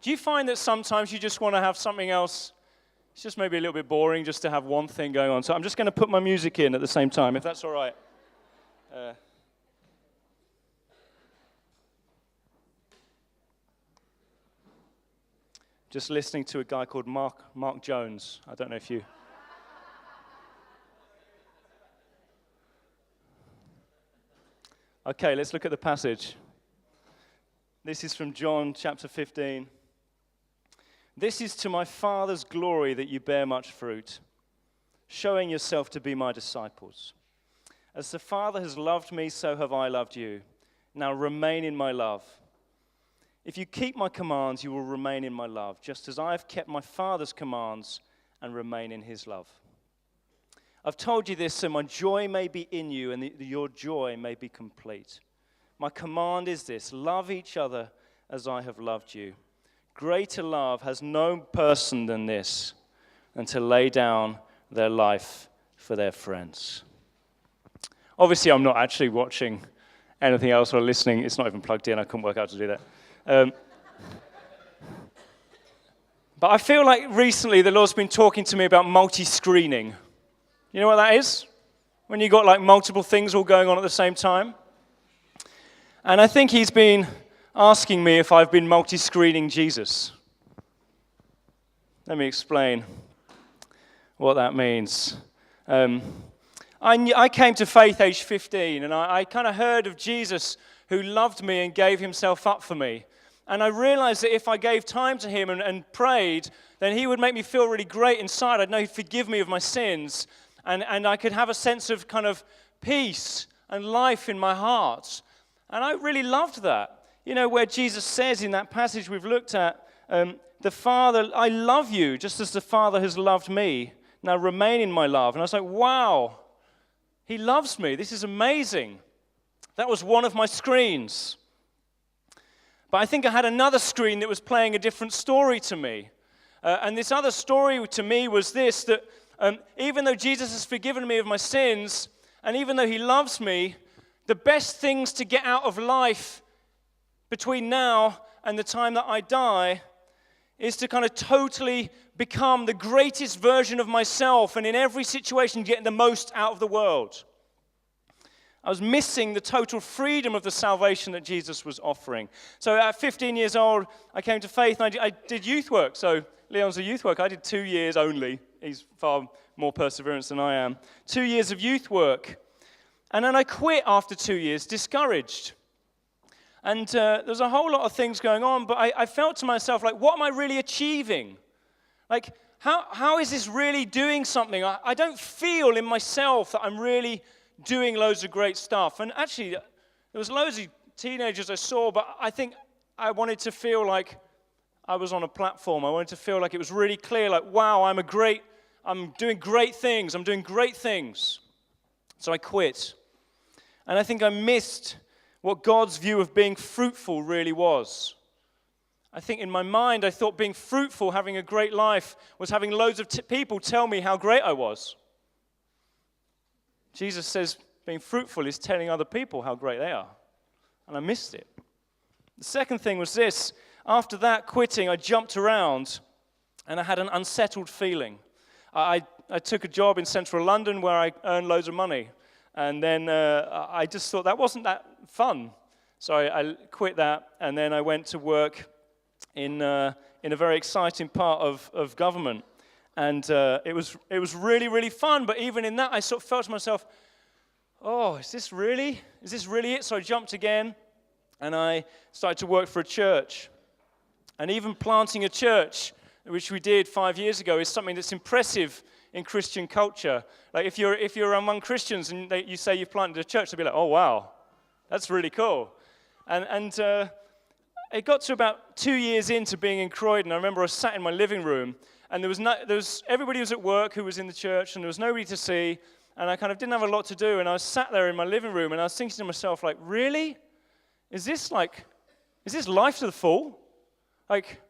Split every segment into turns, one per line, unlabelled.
Do you find that sometimes you just want to have something else? It's just maybe a little bit boring just to have one thing going on. So I'm just going to put my music in at the same time, if that's all right. Just listening to a guy called Mark Jones. I don't know if you... Okay, let's look at the passage. This is from John chapter 15. This is to my Father's glory that you bear much fruit, showing yourself to be my disciples. As the Father has loved me, so have I loved you. Now remain in my love. If you keep my commands, you will remain in my love, just as I have kept my Father's commands and remain in his love. I've told you this so my joy may be in you and your joy may be complete. My command is this: love each other as I have loved you. Greater love has no person than this, than to lay down their life for their friends. Obviously, I'm not actually watching anything else or listening. It's not even plugged in. I couldn't work out how to do that. But I feel like recently the Lord's been talking to me about multi-screening. You know what that is? When you've got like multiple things all going on at the same time. And I think he's been asking me if I've been multi-screening Jesus. Let me explain what that means. I came to faith age 15, and I kind of heard of Jesus who loved me and gave himself up for me. And I realized that if I gave time to him and prayed, then he would make me feel really great inside. I'd know he'd forgive me of my sins, and I could have a sense of kind of peace and life in my heart. And I really loved that. You know, where Jesus says in that passage we've looked at, the Father, I love you just as the Father has loved me. Now remain in my love. And I was like, wow, he loves me. This is amazing. That was one of my screens. But I think I had another screen that was playing a different story to me. And this other story to me was this, that even though Jesus has forgiven me of my sins, and even though he loves me, the best things to get out of life between now and the time that I die is to kind of totally become the greatest version of myself, and in every situation get the most out of the world. I was missing the total freedom of the salvation that Jesus was offering. So at 15 years old, I came to faith, and I did youth work. So Leon's a youth work. I did 2 years only. He's far more perseverance than I am. 2 years of youth work. And then I quit after 2 years, discouraged. And there was a whole lot of things going on, but I felt to myself, like, what am I really achieving? Like, how is this really doing something? I don't feel in myself that I'm really doing loads of great stuff. And actually, there was loads of teenagers I saw, but I think I wanted to feel like I was on a platform. I wanted to feel like it was really clear, like, wow, I'm doing great things. I'm doing great things. So I quit. And I think I missed what God's view of being fruitful really was. I think in my mind, I thought being fruitful, having a great life, was having loads of people tell me how great I was. Jesus says being fruitful is telling other people how great they are. And I missed it. The second thing was this. After that quitting, I jumped around and I had an unsettled feeling. I took a job in central London where I earned loads of money. And then I just thought that wasn't that fun. So I quit that, and then I went to work in a very exciting part of government. And it was really, really fun. But even in that, I sort of felt to myself, oh, is this really it? So I jumped again, and I started to work for a church. And even planting a church, which we did 5 years ago, is something that's impressive in Christian culture. Like if you're among Christians and you say you've planted a church, they'll be like, oh wow, that's really cool. And it got to about 2 years into being in Croydon. I remember I was sat in my living room, and everybody was at work who was in the church, and there was nobody to see, and I kind of didn't have a lot to do, and I was sat there in my living room, and I was thinking to myself, like, really? Is this life to the full? Like,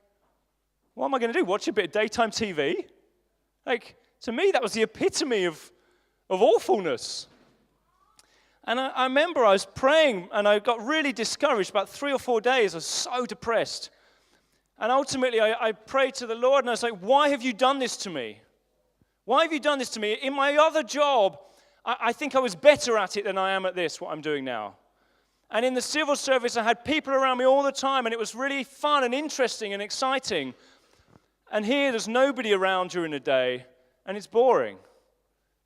what am I going to do? Watch a bit of daytime TV? Like, to me, that was the epitome of awfulness. And I remember I was praying, and I got really discouraged. About 3 or 4 days, I was so depressed. And ultimately, I prayed to the Lord, and I was like, why have you done this to me? Why have you done this to me? In my other job, I think I was better at it than I am at this, what I'm doing now. And in the civil service, I had people around me all the time, and it was really fun and interesting and exciting. And here, there's nobody around during the day, and it's boring.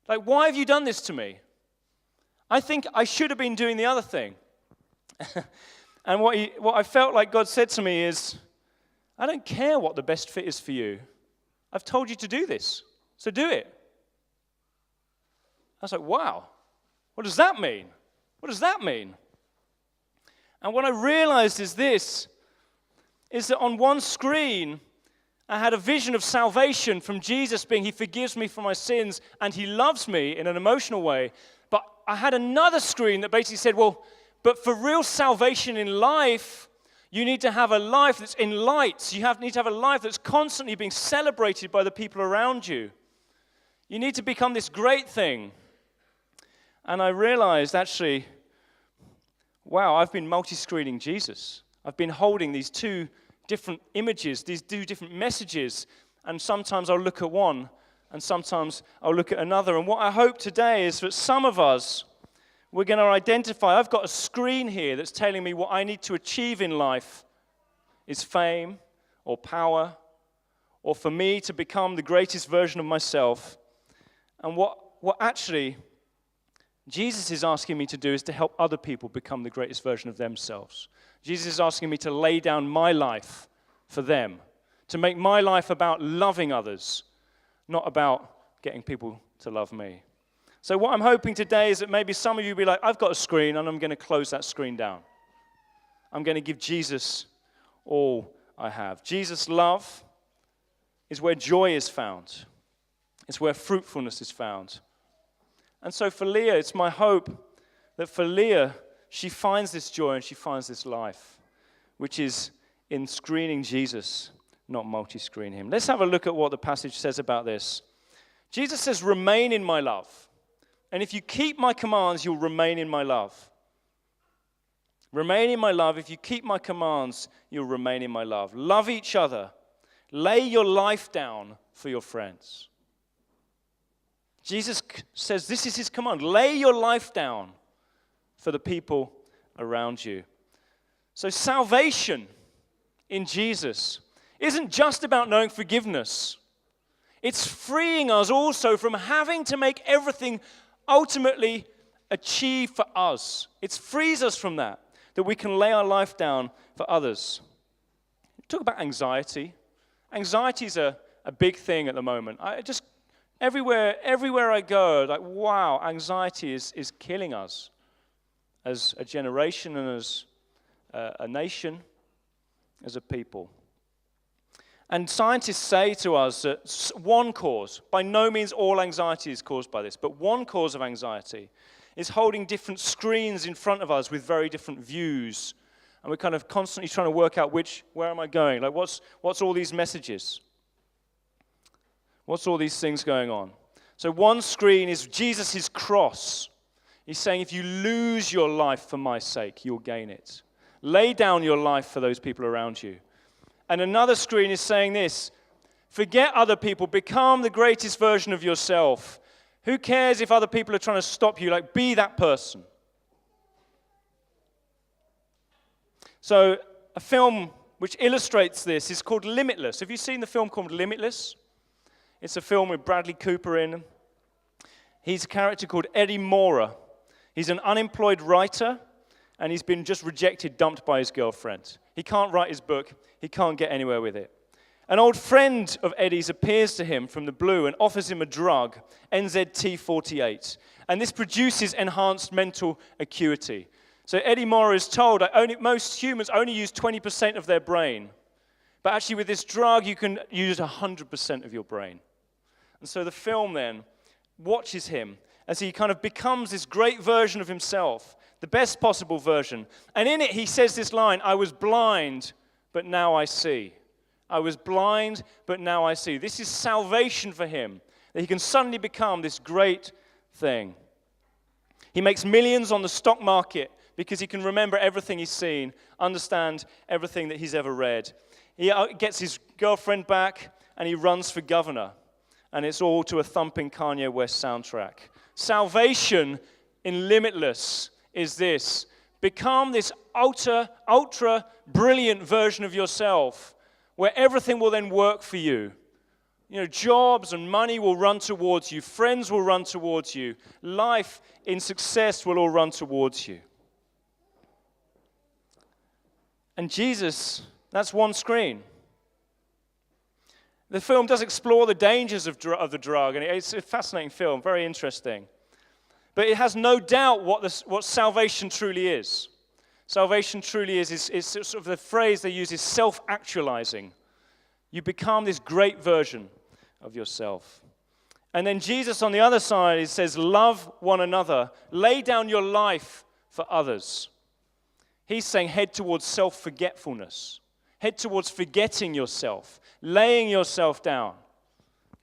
Like, why have you done this to me? I think I should have been doing the other thing. And what I felt like God said to me is, I don't care what the best fit is for you. I've told you to do this, so do it. I was like, wow, what does that mean? What does that mean? And what I realized is this, is that on one screen, I had a vision of salvation from Jesus being, he forgives me for my sins and he loves me in an emotional way. But I had another screen that basically said, well, but for real salvation in life, you need to have a life that's in light. You need to have a life that's constantly being celebrated by the people around you. You need to become this great thing. And I realized, actually, wow, I've been multi-screening Jesus. I've been holding these two different images, these two different messages, and sometimes I'll look at one, and sometimes I'll look at another. And what I hope today is that some of us, we're going to identify, I've got a screen here that's telling me what I need to achieve in life is fame or power, or for me to become the greatest version of myself. And what actually Jesus is asking me to do is to help other people become the greatest version of themselves. Jesus is asking me to lay down my life for them, to make my life about loving others, not about getting people to love me. So what I'm hoping today is that maybe some of you will be like, I've got a screen and I'm going to close that screen down. I'm going to give Jesus all I have. Jesus' love is where joy is found. It's where fruitfulness is found. And so for Leah, it's my hope that for Leah, she finds this joy and she finds this life, which is in screening Jesus, not multi-screen him. Let's have a look at what the passage says about this. Jesus says, remain in my love. And if you keep my commands, you'll remain in my love. Remain in my love. If you keep my commands, you'll remain in my love. Love each other. Lay your life down for your friends. Jesus says this is his command. Lay your life down for the people around you. So salvation in Jesus isn't just about knowing forgiveness. It's freeing us also from having to make everything ultimately achieve for us. It frees us from that we can lay our life down for others. Talk about anxiety. Anxiety is a big thing at the moment. Everywhere I go, like, wow, anxiety is killing us as a generation and as a nation, as a people. And scientists say to us that one cause, by no means all anxiety is caused by this, but one cause of anxiety is holding different screens in front of us with very different views. And we're kind of constantly trying to work out where am I going? Like, what's all these messages? What's all these things going on? So one screen is Jesus' cross. He's saying, if you lose your life for my sake, you'll gain it. Lay down your life for those people around you. And another screen is saying this, forget other people, become the greatest version of yourself. Who cares if other people are trying to stop you? Like, be that person. So a film which illustrates this is called Limitless. Have you seen the film called Limitless? It's a film with Bradley Cooper in. He's a character called Eddie Mora. He's an unemployed writer, and he's been just rejected, dumped by his girlfriend. He can't write his book. He can't get anywhere with it. An old friend of Eddie's appears to him from the blue and offers him a drug, NZT48. And this produces enhanced mental acuity. So Eddie Mora is told that most humans only use 20% of their brain. But actually with this drug, you can use 100% of your brain. And so the film then watches him as he kind of becomes this great version of himself, the best possible version. And in it, he says this line, I was blind, but now I see. I was blind, but now I see. This is salvation for him, that he can suddenly become this great thing. He makes millions on the stock market because he can remember everything he's seen, understand everything that he's ever read. he gets his girlfriend back, and he runs for governor. And it's all to a thumping Kanye West soundtrack. Salvation in Limitless is this. Become this ultra brilliant version of yourself where everything will then work for you. You know, jobs and money will run towards you. Friends will run towards you. Life in success will all run towards you. And Jesus, that's one screen. The film does explore the dangers of the drug, and it's a fascinating film, very interesting. But it has no doubt what salvation truly is. Salvation truly is sort of the phrase they use is self-actualizing. You become this great version of yourself. And then Jesus on the other side, he says, love one another. Lay down your life for others. He's saying head towards self-forgetfulness. Head towards forgetting yourself, laying yourself down.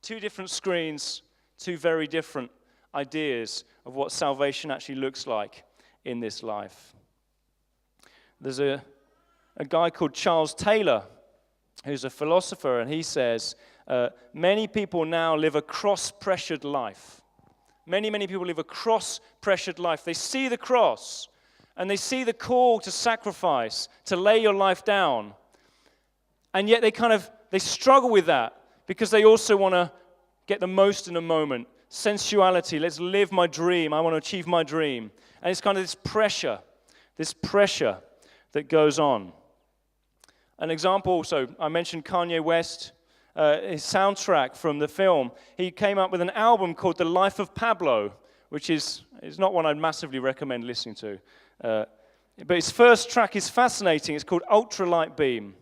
Two different screens, two very different ideas of what salvation actually looks like in this life. There's a guy called Charles Taylor, who's a philosopher, and he says, many people now live a cross-pressured life. Many people live a cross-pressured life. They see the cross, and they see the call to sacrifice, to lay your life down. And yet they struggle with that because they also want to get the most in a moment. Sensuality, let's live my dream. I want to achieve my dream. And it's kind of this pressure that goes on. An example, so I mentioned Kanye West, his soundtrack from the film. He came up with an album called The Life of Pablo, which is not one I'd massively recommend listening to. But his first track is fascinating. It's called Ultralight Beam.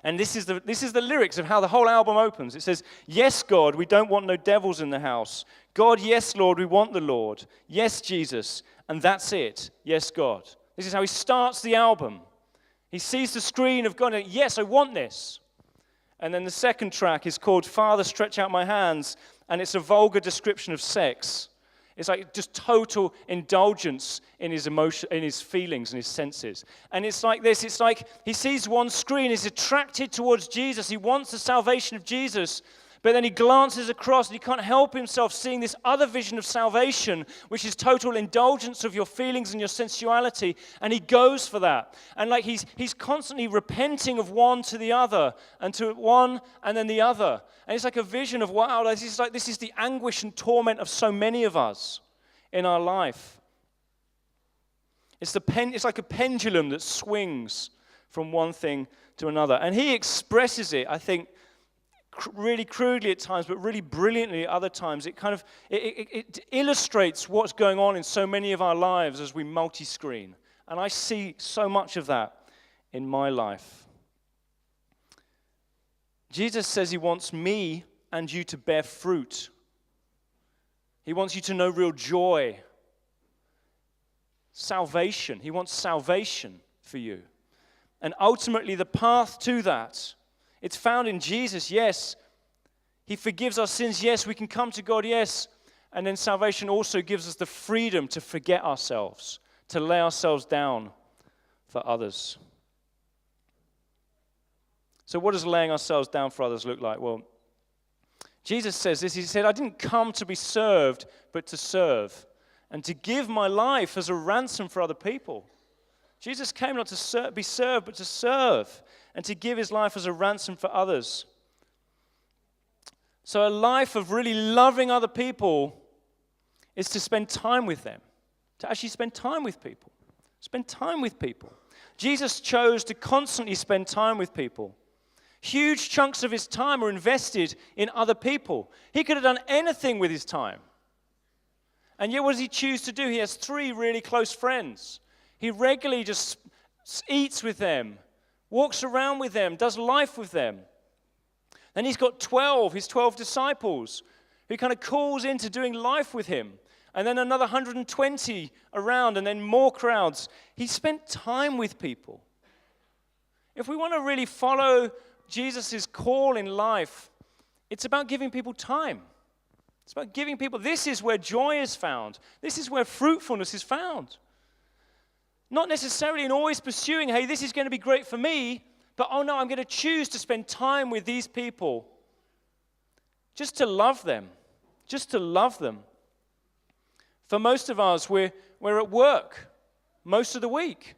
And this is the lyrics of how the whole album opens. It says, yes, God, we don't want no devils in the house. God, yes, Lord, we want the Lord. Yes, Jesus, and that's it. Yes, God. This is how he starts the album. He sees the screen of God and, yes, I want this. And then the second track is called Father, Stretch Out My Hands, and it's a vulgar description of sex. It's like just total indulgence in his emotion, in his feelings and his senses. And it's like this, it's like he sees one screen, he's attracted towards Jesus, he wants the salvation of Jesus, but then he glances across and he can't help himself seeing this other vision of salvation, which is total indulgence of your feelings and your sensuality, and he goes for that. And like he's constantly repenting of one to the other, and to one and then the other. And it's like a vision of, wow, this is the anguish and torment of so many of us in our life. It's like a pendulum that swings from one thing to another. And he expresses it, I think, really crudely at times, but really brilliantly at other times. It illustrates what's going on in so many of our lives as we multi-screen. And I see so much of that in my life. Jesus says he wants me and you to bear fruit. He wants you to know real joy. Salvation. He wants salvation for you. And ultimately the path to that, it's found in Jesus, yes. He forgives our sins, yes. We can come to God, yes. And then salvation also gives us the freedom to forget ourselves, to lay ourselves down for others. So what does laying ourselves down for others look like? Well, Jesus says this. He said, I didn't come to be served, but to serve, and to give my life as a ransom for other people. Jesus came not to be served, but to serve, and to give his life as a ransom for others. So a life of really loving other people is to spend time with them, to actually spend time with people. Spend time with people. Jesus chose to constantly spend time with people. Huge chunks of his time are invested in other people. He could have done anything with his time. And yet what does he choose to do? He has 3 really close friends. He regularly just eats with them, walks around with them, does life with them. Then he's got his 12 disciples, who kind of calls into doing life with him. And then another 120 around, and then more crowds. He spent time with people. If we want to really follow Jesus' call in life, it's about giving people time. It's about giving people, this is where joy is found. This is where fruitfulness is found. Not necessarily in always pursuing, hey, this is going to be great for me, But, oh no, I'm going to choose to spend time with these people just to love them, just to love them. For most of us, we're at work most of the week.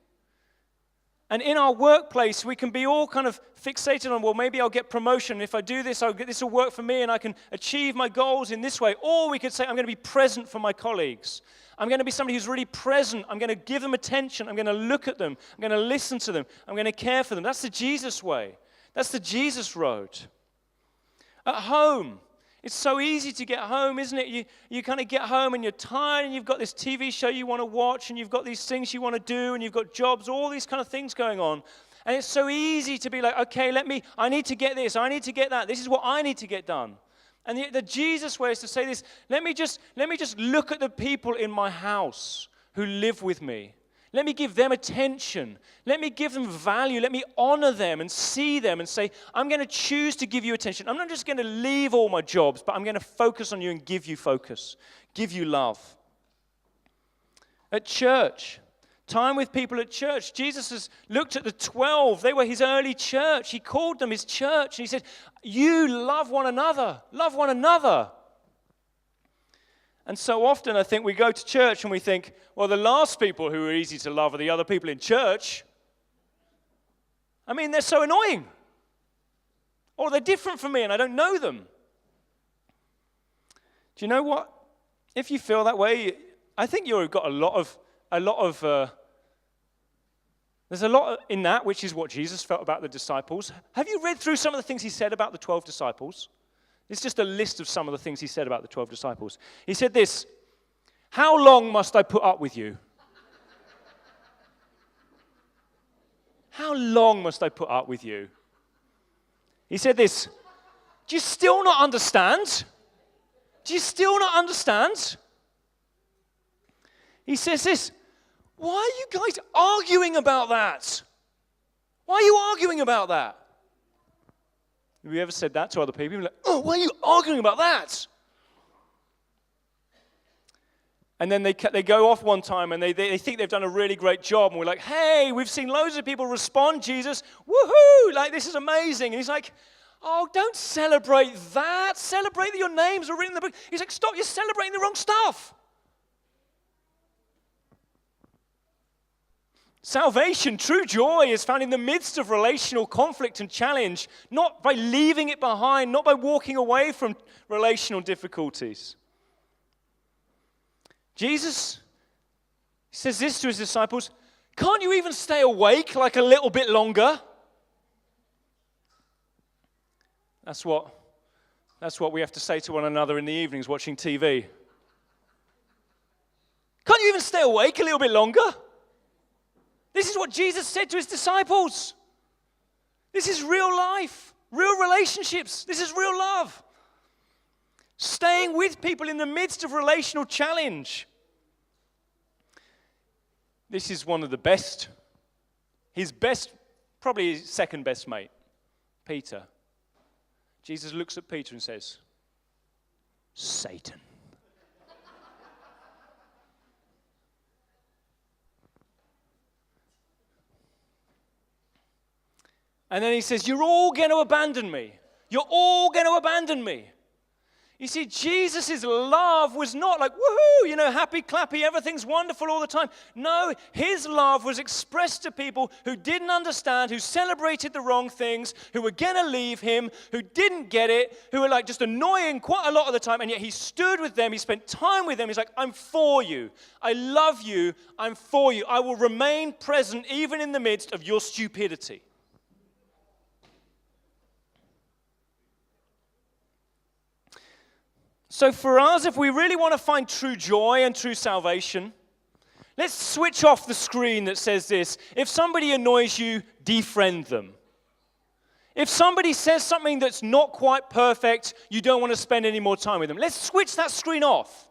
And in our workplace, we can be all kind of fixated on, well, maybe I'll get promotion. If I do this, this will work for me and I can achieve my goals in this way. Or we could say, I'm going to be present for my colleagues. I'm going to be somebody who's really present. I'm going to give them attention. I'm going to look at them. I'm going to listen to them. I'm going to care for them. That's the Jesus way. That's the Jesus road. At home, it's so easy to get home, isn't it? You kind of get home and you're tired and you've got this TV show you want to watch and you've got these things you want to do and you've got jobs, all these kind of things going on. And it's so easy to be like, okay, I need to get this, I need to get that. This is what I need to get done. And the Jesus way is to say this, let me just look at the people in my house who live with me. Let me give them attention. Let me give them value. Let me honor them and see them and say, I'm going to choose to give you attention. I'm not just going to leave all my jobs, but I'm going to focus on you and give you focus, give you love. At church, time with people at church. Jesus has looked at the 12. They were his early church. He called them his church. And he said, you love one another. Love one another. And so often I think we go to church and we think, well, the last people who are easy to love are the other people in church. I mean, they're so annoying. Or they're different from me and I don't know them. Do you know what? If you feel that way, I think you've got there's a lot in that, which is what Jesus felt about the disciples. Have you read through some of the things he said about the 12 disciples? It's just a list of some of the things he said about the 12 disciples. He said this, how long must I put up with you? How long must I put up with you? He said this, do you still not understand? Do you still not understand? He says this, why are you guys arguing about that? Why are you arguing about that? Have you ever said that to other people? You're like, oh, why are you arguing about that? And then they go off one time and they think they've done a really great job. And we're like, hey, we've seen loads of people respond, Jesus. Woohoo! Like, this is amazing. And he's like, oh, don't celebrate that. Celebrate that your names are written in the book. He's like, stop, you're celebrating the wrong stuff. Salvation, true joy, is found in the midst of relational conflict and challenge, not by leaving it behind, not by walking away from relational difficulties. Jesus says this to his disciples, can't you even stay awake like a little bit longer? That's what we have to say to one another in the evenings watching TV. Can't you even stay awake a little bit longer? This is what Jesus said to his disciples. This is real life, real relationships. This is real love. Staying with people in the midst of relational challenge. This is one of the best, his best, probably his second best mate, Peter. Jesus looks at Peter and says, Satan. And then he says, you're all going to abandon me. You're all going to abandon me. You see, Jesus' love was not like, woohoo, happy, clappy, everything's wonderful all the time. No, his love was expressed to people who didn't understand, who celebrated the wrong things, who were going to leave him, who didn't get it, who were like just annoying quite a lot of the time, and yet he stood with them, he spent time with them. He's like, I'm for you. I love you. I'm for you. I will remain present even in the midst of your stupidity. So for us, if we really want to find true joy and true salvation, let's switch off the screen that says this. If somebody annoys you, defriend them. If somebody says something that's not quite perfect, you don't want to spend any more time with them. Let's switch that screen off.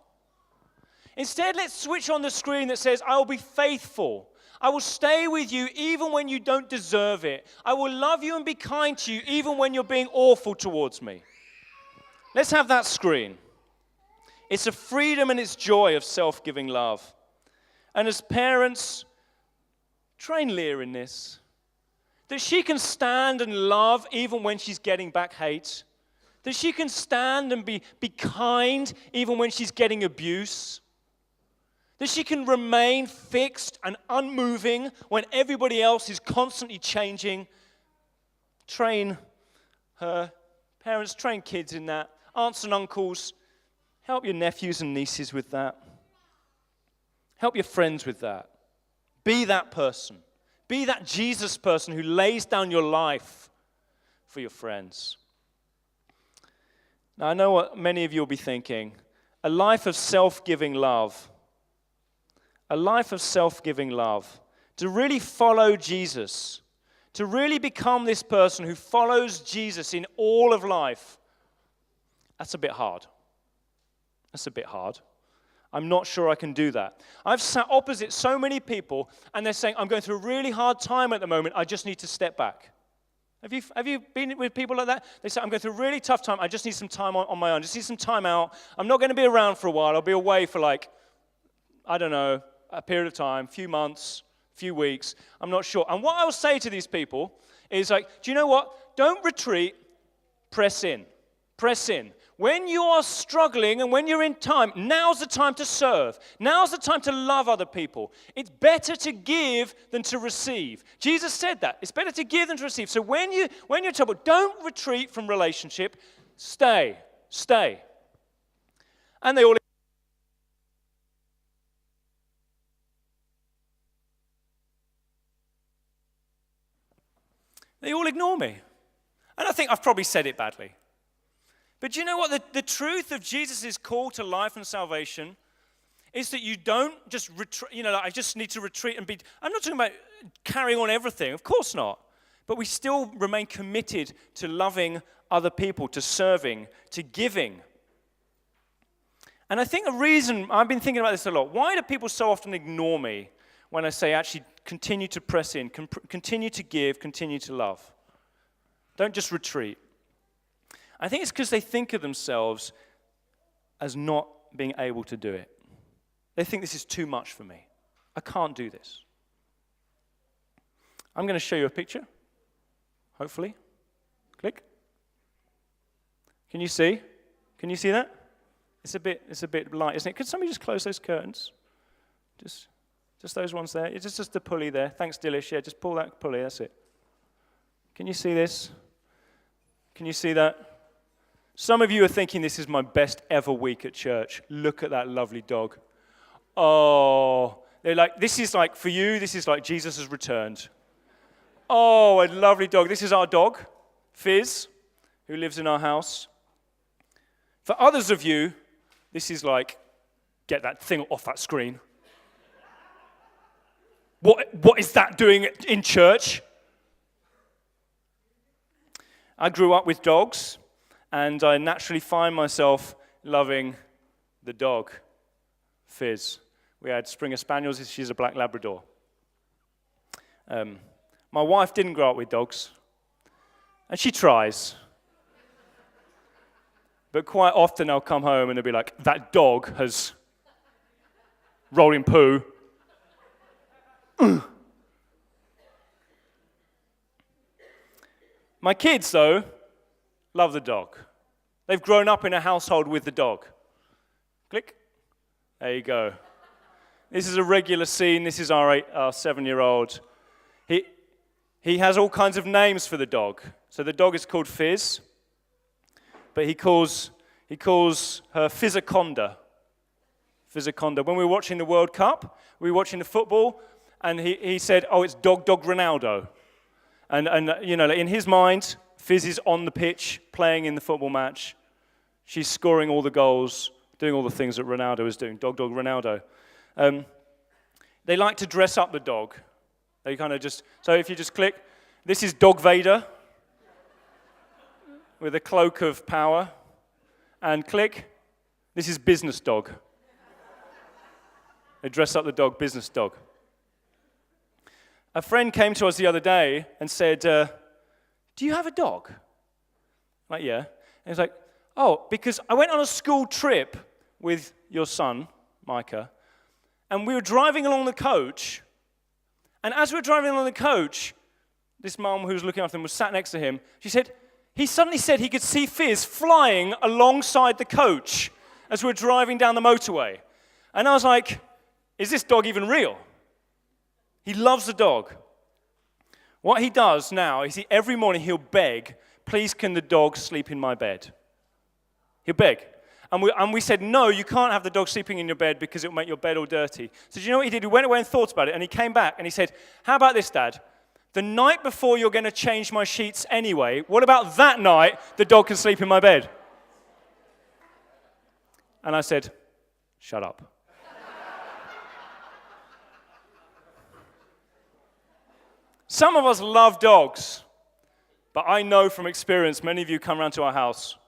Instead, let's switch on the screen that says, I will be faithful. I will stay with you even when you don't deserve it. I will love you and be kind to you even when you're being awful towards me. Let's have that screen. It's a freedom and it's joy of self-giving love. And as parents, train Leah in this. That she can stand and love even when she's getting back hate. That she can stand and be kind even when she's getting abuse. That she can remain fixed and unmoving when everybody else is constantly changing. Train her parents, train kids in that. Aunts and uncles, help your nephews and nieces with that. Help your friends with that. Be that person. Be that Jesus person who lays down your life for your friends. Now, I know what many of you will be thinking. A life of self-giving love. A life of self-giving love. To really follow Jesus. To really become this person who follows Jesus in all of life. That's a bit hard. That's a bit hard. I'm not sure I can do that. I've sat opposite so many people, and they're saying, I'm going through a really hard time at the moment, I just need to step back. Have you been with people like that? They say, I'm going through a really tough time, I just need some time on my own, just need some time out. I'm not going to be around for a while, I'll be away for I don't know, a period of time, few months, few weeks, I'm not sure. And what I'll say to these people is do you know what? Don't retreat, press in. Press in. When you are struggling and when you're in time, now's the time to serve. Now's the time to love other people. It's better to give than to receive. Jesus said that. It's better to give than to receive. So when you're in trouble, don't retreat from relationship. Stay. And they all ignore me. And I think I've probably said it badly. But do you know what? The truth of Jesus' call to life and salvation is that you don't just retreat, I just need to retreat and be. I'm not talking about carrying on everything, of course not. But we still remain committed to loving other people, to serving, to giving. And I think a reason, I've been thinking about this a lot, why do people so often ignore me when I say actually continue to press in, continue to give, continue to love? Don't just retreat. I think it's because they think of themselves as not being able to do it. They think this is too much for me. I can't do this. I'm going to show you a picture, hopefully. Click. Can you see? Can you see that? It's a bit light, isn't it? Could somebody just close those curtains? Just those ones there. It's just the pulley there. Thanks, Dillish. Yeah, just pull that pulley. That's it. Can you see this? Can you see that? Some of you are thinking this is my best ever week at church. Look at that lovely dog. Oh, they're like, this is like, for you, this is like Jesus has returned. Oh, a lovely dog. This is our dog, Fizz, who lives in our house. For others of you, this is like, get that thing off that screen. What is that doing in church? I grew up with dogs. And I naturally find myself loving the dog, Fizz. We had Springer Spaniels. She's a black Labrador. My wife didn't grow up with dogs. And she tries. But quite often I'll come home and they'll be like, that dog has rolling poo. My kids, though, love the dog. They've grown up in a household with the dog. Click. There you go. This is a regular scene. This is our 7-year-old. He has all kinds of names for the dog. So the dog is called Fizz, but he calls her Fizzaconda. Fizzaconda. When we were watching the World Cup, we were watching the football, and he said, "Oh, it's Dog Ronaldo," and in his mind, Fizz is on the pitch, playing in the football match. She's scoring all the goals, doing all the things that Ronaldo is doing. Dog Ronaldo. They like to dress up the dog. They kind of so if you just click, this is Dog Vader with a cloak of power. And click, this is Business Dog. They dress up the dog, Business Dog. A friend came to us the other day and said, do you have a dog? I'm like, yeah. And he's like, oh, because I went on a school trip with your son, Micah, and we were driving along the coach, and as we were driving along the coach, this mum who was looking after him, was sat next to him. She said, he suddenly said he could see Fizz flying alongside the coach as we were driving down the motorway. And I was like, is this dog even real? He loves the dog. What he does now is every morning he'll beg, please can the dog sleep in my bed? He'll beg. And we said, no, you can't have the dog sleeping in your bed because it'll make your bed all dirty. So do you know what he did? He went away and thought about it, and he came back and he said, how about this, Dad? The night before you're going to change my sheets anyway, what about that night the dog can sleep in my bed? And I said, shut up. Some of us love dogs, but I know from experience, many of you come around to our house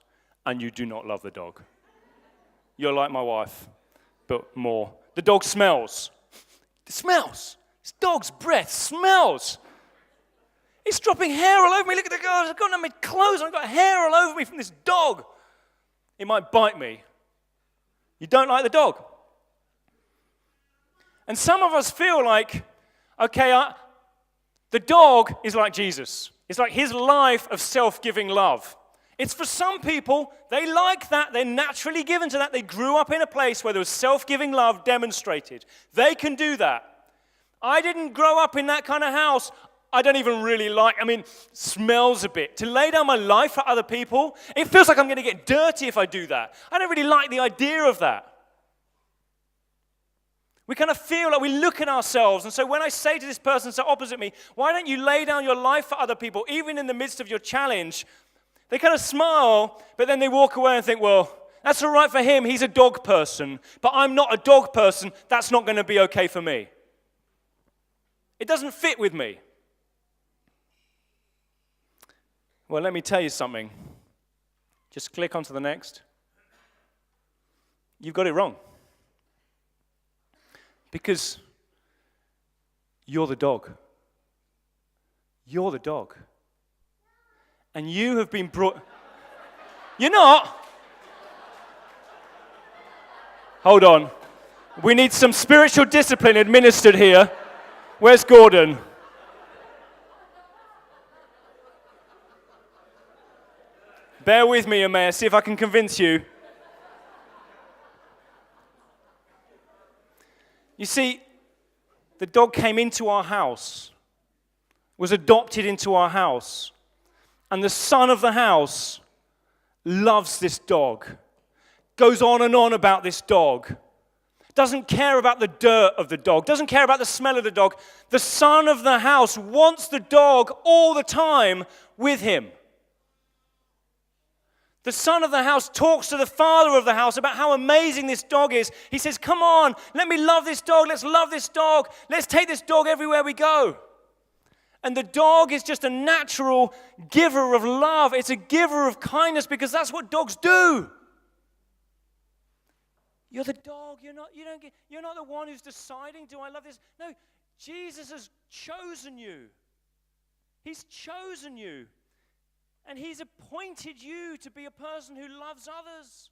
and you do not love the dog. You're like my wife, but more. The dog smells. It smells. This dog's breath smells. It's dropping hair all over me. Look at the dog. I've got my clothes. I've got hair all over me from this dog. It might bite me. You don't like the dog. And some of us feel like, okay, the dog is like Jesus. It's like his life of self-giving love. It's for some people, they like that. They're naturally given to that. They grew up in a place where there was self-giving love demonstrated. They can do that. I didn't grow up in that kind of house. I don't even really smells a bit. To lay down my life for other people, it feels like I'm going to get dirty if I do that. I don't really like the idea of that. We kind of feel like we look at ourselves, and so when I say to this person so opposite me, why don't you lay down your life for other people, even in the midst of your challenge, they kind of smile, but then they walk away and think, well, that's all right for him, he's a dog person, but I'm not a dog person, that's not going to be okay for me. It doesn't fit with me. Well, let me tell you something. Just click onto the next. You've got it wrong. Because you're the dog. You're the dog. And you have been brought... You're not. Hold on. We need some spiritual discipline administered here. Where's Gordon? Bear with me, Amaya. See if I can convince you. You see, the dog came into our house, was adopted into our house, and the son of the house loves this dog, goes on and on about this dog, doesn't care about the dirt of the dog, doesn't care about the smell of the dog. The son of the house wants the dog all the time with him. The son of the house talks to the father of the house about how amazing this dog is. He says, come on, let me love this dog. Let's love this dog. Let's take this dog everywhere we go. And the dog is just a natural giver of love. It's a giver of kindness because that's what dogs do. You're the dog. You're not the one who's deciding, do I love this? No, Jesus has chosen you. He's chosen you. And he's appointed you to be a person who loves others.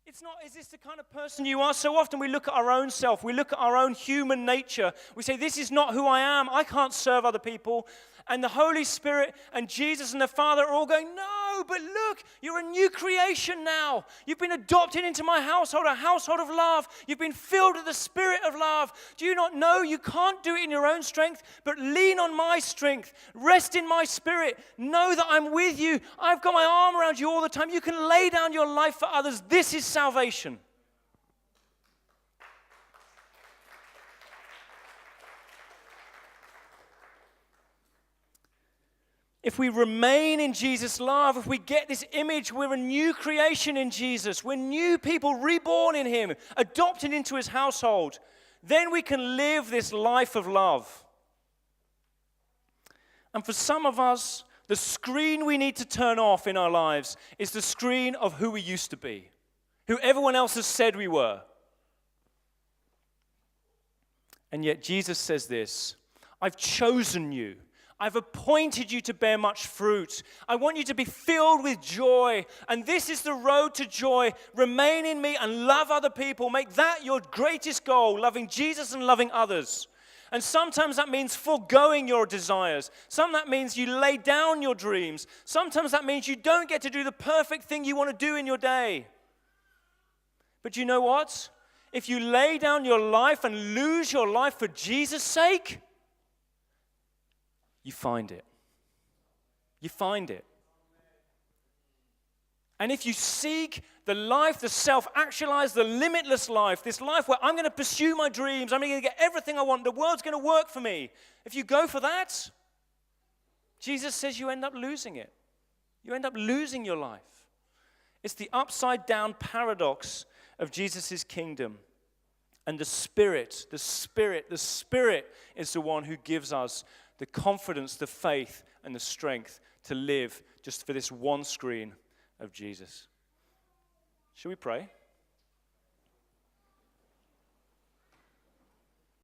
It's not, is this the kind of person you are? So often we look at our own self. We look at our own human nature. We say, this is not who I am. I can't serve other people. And the Holy Spirit and Jesus and the Father are all going, no, but look, you're a new creation now. You've been adopted into my household, a household of love. You've been filled with the Spirit of love. Do you not know you can't do it in your own strength, but lean on my strength. Rest in my Spirit. Know that I'm with you. I've got my arm around you all the time. You can lay down your life for others. This is salvation. If we remain in Jesus' love, if we get this image, we're a new creation in Jesus. We're new people reborn in him, adopted into his household. Then we can live this life of love. And for some of us, the screen we need to turn off in our lives is the screen of who we used to be, who everyone else has said we were. And yet Jesus says this, I've chosen you. I've appointed you to bear much fruit. I want you to be filled with joy. And this is the road to joy. Remain in me and love other people. Make that your greatest goal, loving Jesus and loving others. And sometimes that means foregoing your desires. Sometimes that means you lay down your dreams. Sometimes that means you don't get to do the perfect thing you want to do in your day. But you know what? If you lay down your life and lose your life for Jesus' sake, you find it. You find it. And if you seek the life, the self-actualized, the limitless life, this life where I'm going to pursue my dreams, I'm going to get everything I want, the world's going to work for me. If you go for that, Jesus says you end up losing it. You end up losing your life. It's the upside-down paradox of Jesus' kingdom. And the Spirit is the one who gives us the confidence, the faith, and the strength to live just for this one screen of Jesus. Shall we pray?